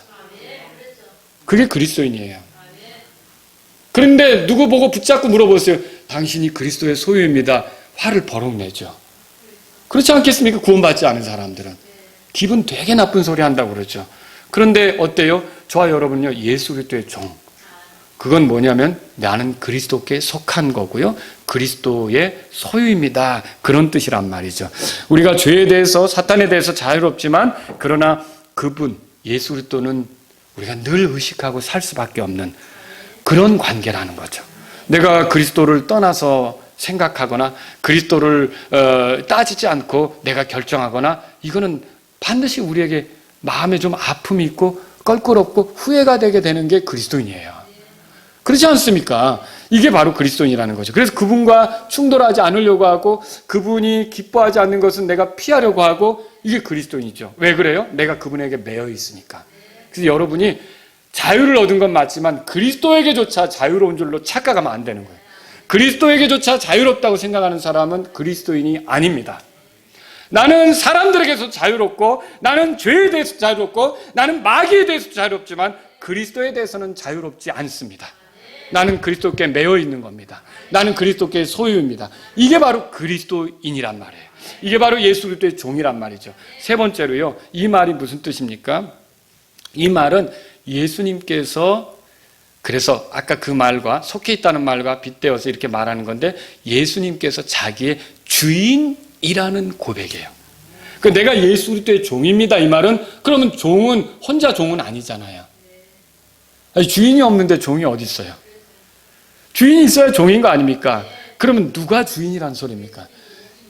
그게 그리스도인이에요. 그런데 누구 보고 붙잡고 물어보세요. 당신이 그리스도의 소유입니다. 화를 버럭 내죠. 그렇지 않겠습니까? 구원받지 않은 사람들은 기분 되게 나쁜 소리 한다고 그러죠. 그런데 어때요? 저와 여러분요, 예수 그리스도의 종, 그건 뭐냐면 나는 그리스도께 속한 거고요, 그리스도의 소유입니다, 그런 뜻이란 말이죠. 우리가 죄에 대해서, 사탄에 대해서 자유롭지만 그러나 그분 예수 그리스도는 우리가 늘 의식하고 살 수밖에 없는 그런 관계라는 거죠. 내가 그리스도를 떠나서 생각하거나 그리스도를 따지지 않고 내가 결정하거나, 이거는 반드시 우리에게 마음에 좀 아픔이 있고 껄끄럽고 후회가 되게 되는 게 그리스도인이에요. 그렇지 않습니까? 이게 바로 그리스도인이라는 거죠. 그래서 그분과 충돌하지 않으려고 하고 그분이 기뻐하지 않는 것은 내가 피하려고 하고, 이게 그리스도인이죠. 왜 그래요? 내가 그분에게 매여 있으니까. 그래서 여러분이 자유를 얻은 건 맞지만 그리스도에게조차 자유로운 줄로 착각하면 안 되는 거예요. 그리스도에게조차 자유롭다고 생각하는 사람은 그리스도인이 아닙니다. 나는 사람들에게서 자유롭고, 나는 죄에 대해서 자유롭고, 나는 마귀에 대해서 자유롭지만 그리스도에 대해서는 자유롭지 않습니다. 나는 그리스도께 매여 있는 겁니다. 나는 그리스도께 소유입니다. 이게 바로 그리스도인이란 말이에요. 이게 바로 예수 그리스도의 종이란 말이죠. 세 번째로요, 이 말이 무슨 뜻입니까? 이 말은 예수님께서, 그래서 아까 그 말과 속해 있다는 말과 빗대어서 이렇게 말하는 건데, 예수님께서 자기의 주인이라는 고백이에요. 내가 예수 그리스도의 종입니다, 이 말은, 그러면 종은 혼자 종은 아니잖아요. 아니, 주인이 없는데 종이 어디 있어요? 주인이 있어야 종인 거 아닙니까? 그러면 누가 주인이란 소리입니까?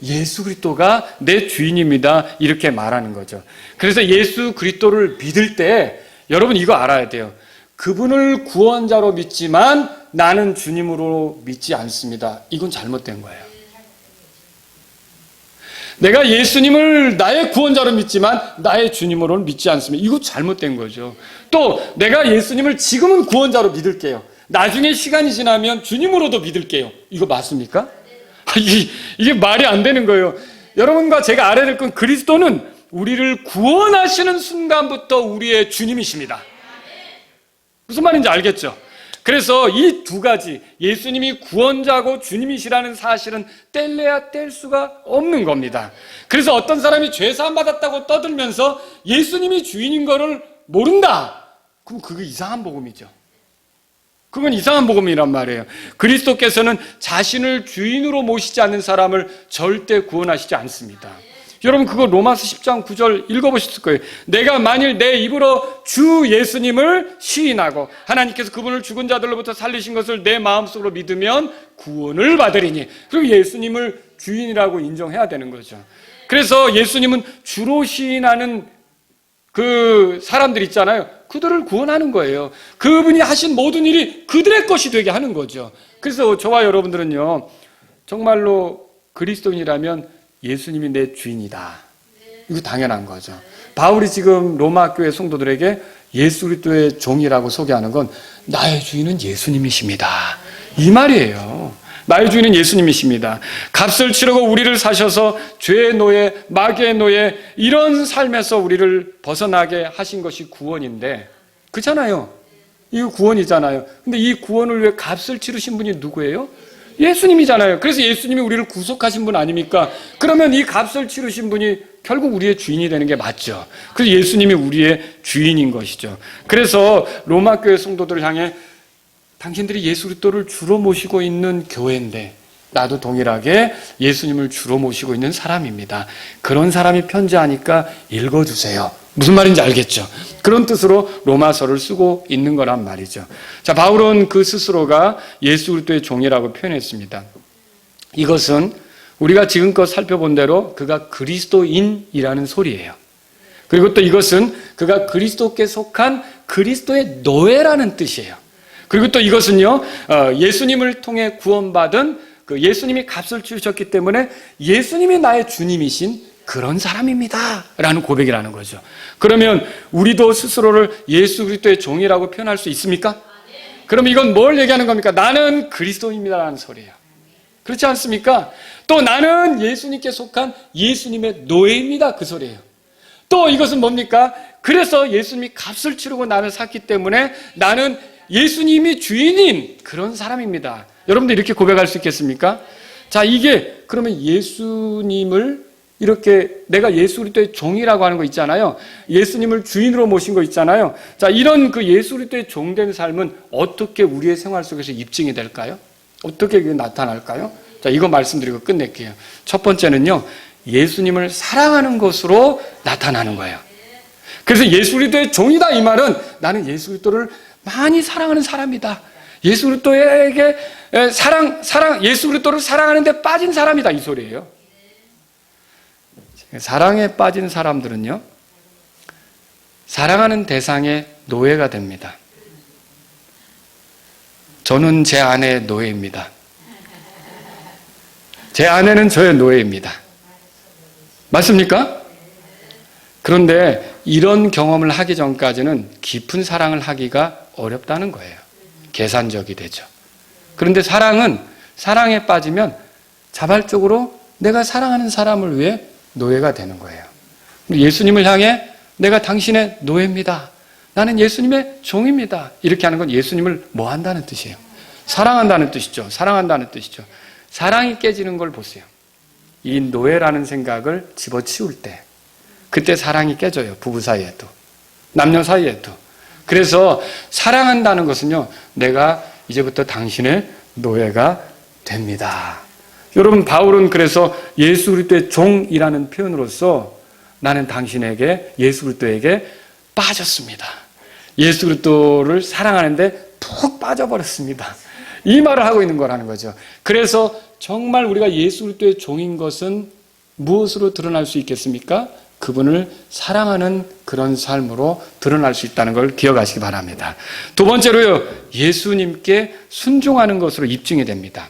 예수 그리스도가 내 주인입니다, 이렇게 말하는 거죠. 그래서 예수 그리스도를 믿을 때 여러분 이거 알아야 돼요. 그분을 구원자로 믿지만 나는 주님으로 믿지 않습니다. 이건 잘못된 거예요. 내가 예수님을 나의 구원자로 믿지만 나의 주님으로는 믿지 않습니다. 이거 잘못된 거죠. 또 내가 예수님을 지금은 구원자로 믿을게요, 나중에 시간이 지나면 주님으로도 믿을게요. 이거 맞습니까? 이게 말이 안 되는 거예요. 여러분과 제가 알아야 될 건, 그리스도는 우리를 구원하시는 순간부터 우리의 주님이십니다. 무슨 말인지 알겠죠? 그래서 이 두 가지, 예수님이 구원자고 주님이시라는 사실은 뗄래야 뗄 수가 없는 겁니다. 그래서 어떤 사람이 죄 사함 받았다고 떠들면서 예수님이 주인인 거를 모른다, 그럼 그게 이상한 복음이죠. 그건 이상한 복음이란 말이에요. 그리스도께서는 자신을 주인으로 모시지 않는 사람을 절대 구원하시지 않습니다. 여러분 그거 로마서 10장 9절 읽어보셨을 거예요. 내가 만일 내 입으로 주 예수님을 시인하고 하나님께서 그분을 죽은 자들로부터 살리신 것을 내 마음속으로 믿으면 구원을 받으리니, 그리고 예수님을 주인이라고 인정해야 되는 거죠. 그래서 예수님은 주로 시인하는 그 사람들 있잖아요, 그들을 구원하는 거예요. 그분이 하신 모든 일이 그들의 것이 되게 하는 거죠. 그래서 저와 여러분들은요, 정말로 그리스도인이라면 예수님이 내 주인이다, 이거 당연한 거죠. 바울이 지금 로마 교회 성도들에게 예수 그리스도의 종이라고 소개하는 건 나의 주인은 예수님이십니다, 이 말이에요. 나의 주인은 예수님이십니다. 값을 치르고 우리를 사셔서 죄의 노예, 마귀의 노예, 이런 삶에서 우리를 벗어나게 하신 것이 구원인데, 그렇잖아요. 이거 구원이잖아요. 근데 이 구원을 위해 값을 치르신 분이 누구예요? 예수님이잖아요. 그래서 예수님이 우리를 구속하신 분 아닙니까? 그러면 이 값을 치르신 분이 결국 우리의 주인이 되는 게 맞죠. 그래서 예수님이 우리의 주인인 것이죠. 그래서 로마 교회 성도들을 향해 당신들이 예수 그리스도를 주로 모시고 있는 교회인데 나도 동일하게 예수님을 주로 모시고 있는 사람입니다, 그런 사람이 편지하니까 읽어주세요. 무슨 말인지 알겠죠? 그런 뜻으로 로마서를 쓰고 있는 거란 말이죠. 자, 바울은 그 스스로가 예수 그리스도의 종이라고 표현했습니다. 이것은 우리가 지금껏 살펴본 대로 그가 그리스도인이라는 소리예요. 그리고 또 이것은 그가 그리스도께 속한 그리스도의 노예라는 뜻이에요. 그리고 또 이것은요, 예수님을 통해 구원받은 그 예수님이 값을 치르셨기 때문에 예수님이 나의 주님이신 그런 사람입니다 라는 고백이라는 거죠. 그러면 우리도 스스로를 예수 그리스도의 종이라고 표현할 수 있습니까? 그럼 이건 뭘 얘기하는 겁니까? 나는 그리스도입니다 라는 소리예요. 그렇지 않습니까? 또 나는 예수님께 속한 예수님의 노예입니다, 그 소리예요. 또 이것은 뭡니까? 그래서 예수님이 값을 치르고 나를 샀기 때문에 나는 예수님이 주인인 그런 사람입니다. 여러분들 이렇게 고백할 수 있겠습니까? 자, 이게 그러면 예수님을 이렇게 내가 예수 그리스도의 종이라고 하는 거 있잖아요. 예수님을 주인으로 모신 거 있잖아요. 자, 이런 그 예수 그리스도의 종된 삶은 어떻게 우리의 생활 속에서 입증이 될까요? 어떻게 그게 나타날까요? 자, 이거 말씀드리고 끝낼게요. 첫 번째는요, 예수님을 사랑하는 것으로 나타나는 거예요. 그래서 예수 그리스도의 종이다, 이 말은 나는 예수 그리스도를 많이 사랑하는 사람이다. 예수 그리스도에게 예수 그리스도를 사랑하는데 빠진 사람이다, 이 소리예요. 사랑에 빠진 사람들은요, 사랑하는 대상의 노예가 됩니다. 저는 제 아내의 노예입니다. 제 아내는 저의 노예입니다. 맞습니까? 그런데 이런 경험을 하기 전까지는 깊은 사랑을 하기가 어렵다는 거예요. 계산적이 되죠. 그런데 사랑에 빠지면 자발적으로 내가 사랑하는 사람을 위해 노예가 되는 거예요. 예수님을 향해 내가 당신의 노예입니다. 나는 예수님의 종입니다. 이렇게 하는 건 예수님을 뭐 한다는 뜻이에요? 사랑한다는 뜻이죠. 사랑한다는 뜻이죠. 사랑이 깨지는 걸 보세요. 이 노예라는 생각을 집어치울 때 그때 사랑이 깨져요. 부부 사이에도 남녀 사이에도. 그래서 사랑한다는 것은요, 내가 이제부터 당신의 노예가 됩니다. 여러분, 바울은 그래서 예수 그리스도의 종이라는 표현으로서 나는 당신에게, 예수 그리스도에게 빠졌습니다. 예수 그리스도를 사랑하는데 푹 빠져버렸습니다. 이 말을 하고 있는 거라는 거죠. 그래서 정말 우리가 예수 그리스도의 종인 것은 무엇으로 드러날 수 있겠습니까? 그분을 사랑하는 그런 삶으로 드러날 수 있다는 걸 기억하시기 바랍니다. 두 번째로요, 예수님께 순종하는 것으로 입증이 됩니다.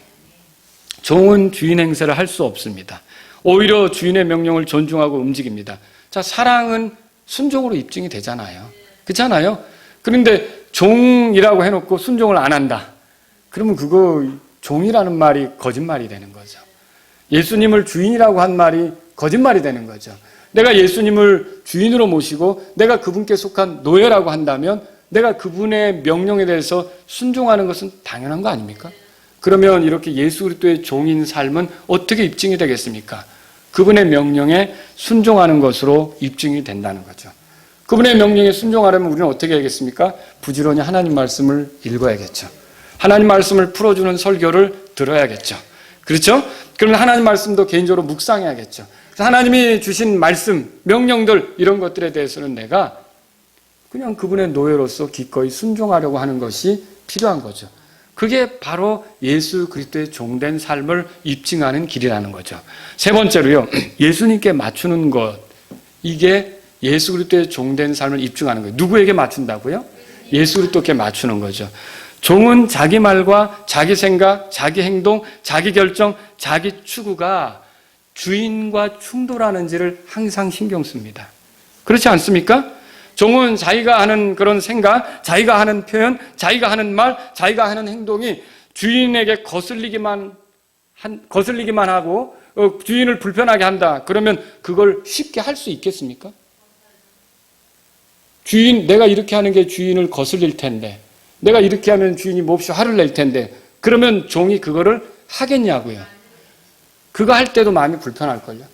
종은 주인 행세를 할 수 없습니다. 오히려 주인의 명령을 존중하고 움직입니다. 자, 사랑은 순종으로 입증이 되잖아요. 그렇잖아요? 그런데 종이라고 해놓고 순종을 안 한다. 그러면 그거 종이라는 말이 거짓말이 되는 거죠. 예수님을 주인이라고 한 말이 거짓말이 되는 거죠. 내가 예수님을 주인으로 모시고 내가 그분께 속한 노예라고 한다면 내가 그분의 명령에 대해서 순종하는 것은 당연한 거 아닙니까? 그러면 이렇게 예수 그리스도의 종인 삶은 어떻게 입증이 되겠습니까? 그분의 명령에 순종하는 것으로 입증이 된다는 거죠. 그분의 명령에 순종하려면 우리는 어떻게 해야겠습니까? 부지런히 하나님 말씀을 읽어야겠죠. 하나님 말씀을 풀어주는 설교를 들어야겠죠. 그렇죠? 그러면 하나님 말씀도 개인적으로 묵상해야겠죠. 하나님이 주신 말씀, 명령들 이런 것들에 대해서는 내가 그냥 그분의 노예로서 기꺼이 순종하려고 하는 것이 필요한 거죠. 그게 바로 예수 그리스도의 종된 삶을 입증하는 길이라는 거죠. 세 번째로요, 예수님께 맞추는 것. 이게 예수 그리스도의 종된 삶을 입증하는 거예요. 누구에게 맞춘다고요? 예수 그리스도께 맞추는 거죠. 종은 자기 말과 자기 생각, 자기 행동, 자기 결정, 자기 추구가 주인과 충돌하는지를 항상 신경 씁니다. 그렇지 않습니까? 종은 자기가 하는 그런 생각, 자기가 하는 표현, 자기가 하는 말, 자기가 하는 행동이 주인에게 거슬리기만 하고 주인을 불편하게 한다. 그러면 그걸 쉽게 할 수 있겠습니까? 내가 이렇게 하는 게 주인을 거슬릴 텐데, 내가 이렇게 하면 주인이 몹시 화를 낼 텐데, 그러면 종이 그거를 하겠냐고요. 그거 할 때도 마음이 불편할걸요.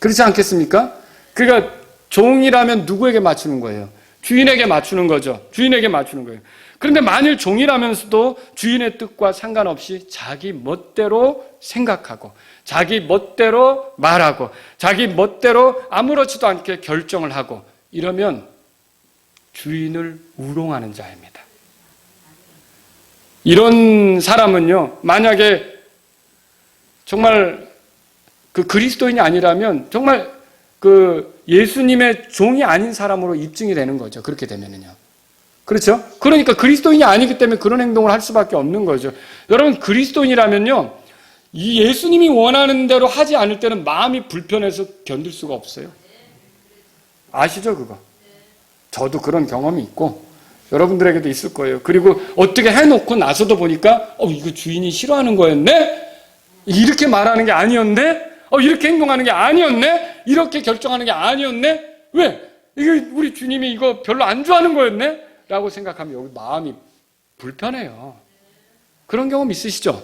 그렇지 않겠습니까? 그러니까 종이라면 누구에게 맞추는 거예요? 주인에게 맞추는 거죠. 주인에게 맞추는 거예요. 그런데 만일 종이라면서도 주인의 뜻과 상관없이 자기 멋대로 생각하고 자기 멋대로 말하고 자기 멋대로 아무렇지도 않게 결정을 하고 이러면 주인을 우롱하는 자입니다. 이런 사람은요, 만약에 정말 그 그리스도인이 아니라면 정말 그 예수님의 종이 아닌 사람으로 입증이 되는 거죠. 그렇게 되면은요. 그렇죠? 그러니까 그리스도인이 아니기 때문에 그런 행동을 할 수밖에 없는 거죠. 여러분, 그리스도인이라면요, 이 예수님이 원하는 대로 하지 않을 때는 마음이 불편해서 견딜 수가 없어요. 아시죠, 그거? 저도 그런 경험이 있고 여러분들에게도 있을 거예요. 그리고 어떻게 해놓고 나서도 보니까 이거 주인이 싫어하는 거였네? 이렇게 말하는 게 아니었네? 이렇게 행동하는 게 아니었네? 이렇게 결정하는 게 아니었네? 왜? 이거 우리 주님이 이거 별로 안 좋아하는 거였네? 라고 생각하면 여기 마음이 불편해요. 그런 경험 있으시죠?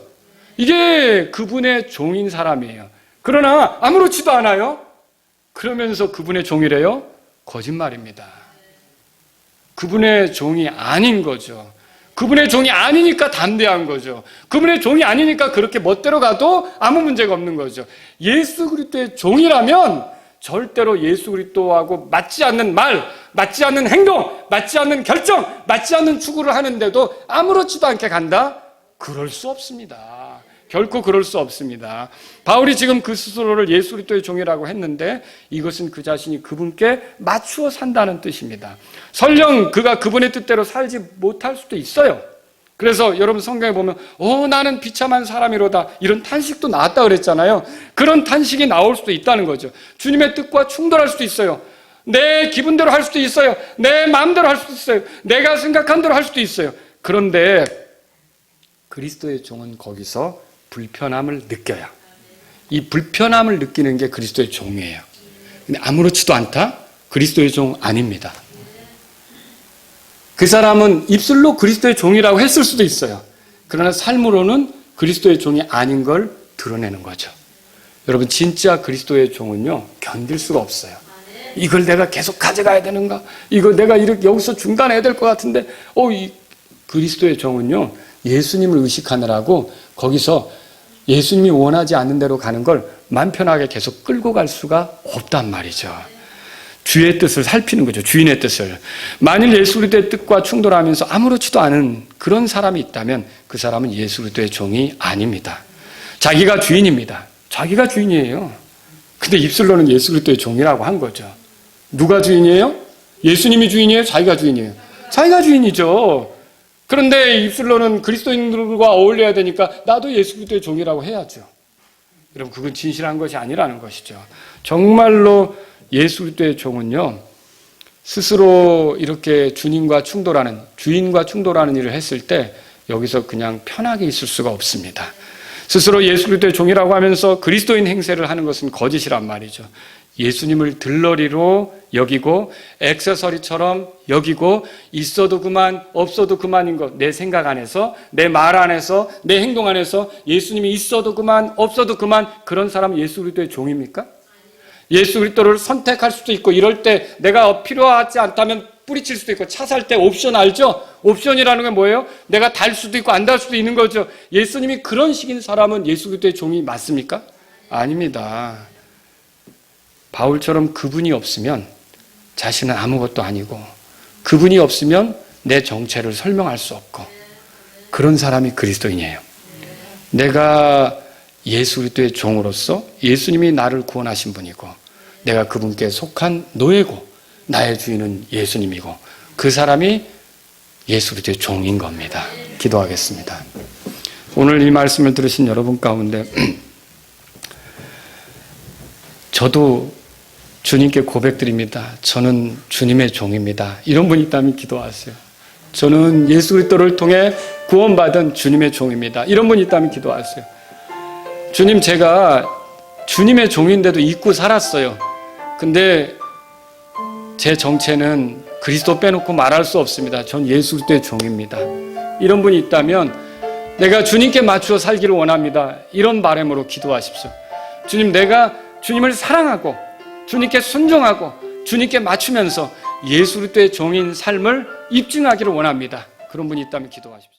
이게 그분의 종인 사람이에요. 그러나 아무렇지도 않아요. 그러면서 그분의 종이래요? 거짓말입니다. 그분의 종이 아닌 거죠. 그분의 종이 아니니까 담대한 거죠. 그분의 종이 아니니까 그렇게 멋대로 가도 아무 문제가 없는 거죠. 예수 그리스도의 종이라면 절대로 예수 그리스도하고 맞지 않는 말, 맞지 않는 행동, 맞지 않는 결정, 맞지 않는 추구를 하는데도 아무렇지도 않게 간다? 그럴 수 없습니다. 결코 그럴 수 없습니다. 바울이 지금 그 스스로를 예수 그리스도의 종이라고 했는데 이것은 그 자신이 그분께 맞추어 산다는 뜻입니다. 설령 그가 그분의 뜻대로 살지 못할 수도 있어요. 그래서 여러분 성경에 보면 나는 비참한 사람이로다 이런 탄식도 나왔다 그랬잖아요. 그런 탄식이 나올 수도 있다는 거죠. 주님의 뜻과 충돌할 수도 있어요. 내 기분대로 할 수도 있어요. 내 마음대로 할 수도 있어요. 내가 생각한 대로 할 수도 있어요. 그런데 그리스도의 종은 거기서 불편함을 느껴요. 이 불편함을 느끼는 게 그리스도의 종이에요. 근데 아무렇지도 않다? 그리스도의 종 아닙니다. 그 사람은 입술로 그리스도의 종이라고 했을 수도 있어요. 그러나 삶으로는 그리스도의 종이 아닌 걸 드러내는 거죠. 여러분 진짜 그리스도의 종은요 견딜 수가 없어요. 이걸 내가 계속 가져가야 되는가? 이거 내가 이렇게 여기서 중단해야 될 것 같은데 이 그리스도의 종은요 예수님을 의식하느라고 거기서 예수님이 원하지 않는 대로 가는 걸 맘 편하게 계속 끌고 갈 수가 없단 말이죠. 주의 뜻을 살피는 거죠. 주인의 뜻을. 만일 예수 그리스도의 뜻과 충돌하면서 아무렇지도 않은 그런 사람이 있다면 그 사람은 예수 그리스도의 종이 아닙니다. 자기가 주인입니다. 자기가 주인이에요. 근데 입술로는 예수 그리스도의 종이라고 한 거죠. 누가 주인이에요? 예수님이 주인이에요? 자기가 주인이에요? 자기가 주인이죠. 그런데 입술로는 그리스도인들과 어울려야 되니까 나도 예수 그리스도의 종이라고 해야죠. 여러분 그건 진실한 것이 아니라는 것이죠. 정말로 예수 그리스도의 종은요 스스로 이렇게 주님과 충돌하는 주인과 충돌하는 일을 했을 때 여기서 그냥 편하게 있을 수가 없습니다. 스스로 예수 그리스도의 종이라고 하면서 그리스도인 행세를 하는 것은 거짓이란 말이죠. 예수님을 들러리로 여기고 액세서리처럼 여기고 있어도 그만 없어도 그만인 것, 내 생각 안에서 내 말 안에서 내 행동 안에서 예수님이 있어도 그만 없어도 그만 그런 사람은 예수 그리스도의 종입니까? 예수 그리스도를 선택할 수도 있고 이럴 때 내가 필요하지 않다면 뿌리칠 수도 있고 차 살 때 옵션 알죠? 옵션이라는 게 뭐예요? 내가 달 수도 있고 안 달 수도 있는 거죠. 예수님이 그런 식인 사람은 예수 그리스도의 종이 맞습니까? 아닙니다. 바울처럼 그분이 없으면 자신은 아무것도 아니고 그분이 없으면 내 정체를 설명할 수 없고 그런 사람이 그리스도인이에요. 내가 예수 그리스도의 종으로서 예수님이 나를 구원하신 분이고 내가 그분께 속한 노예고 나의 주인은 예수님이고 그 사람이 예수 그리스도의 종인 겁니다. 기도하겠습니다. 오늘 이 말씀을 들으신 여러분 가운데 저도 주님께 고백드립니다. 저는 주님의 종입니다. 이런 분이 있다면 기도하세요. 저는 예수 그리스도를 통해 구원받은 주님의 종입니다. 이런 분이 있다면 기도하세요. 주님, 제가 주님의 종인데도 잊고 살았어요. 근데 제 정체는 그리스도 빼놓고 말할 수 없습니다. 전 예수 그리스도의 종입니다. 이런 분이 있다면 내가 주님께 맞추어 살기를 원합니다. 이런 바람으로 기도하십시오. 주님, 내가 주님을 사랑하고 주님께 순종하고 주님께 맞추면서 예수 그리스도의 종인 삶을 입증하기를 원합니다. 그런 분이 있다면 기도하십시오.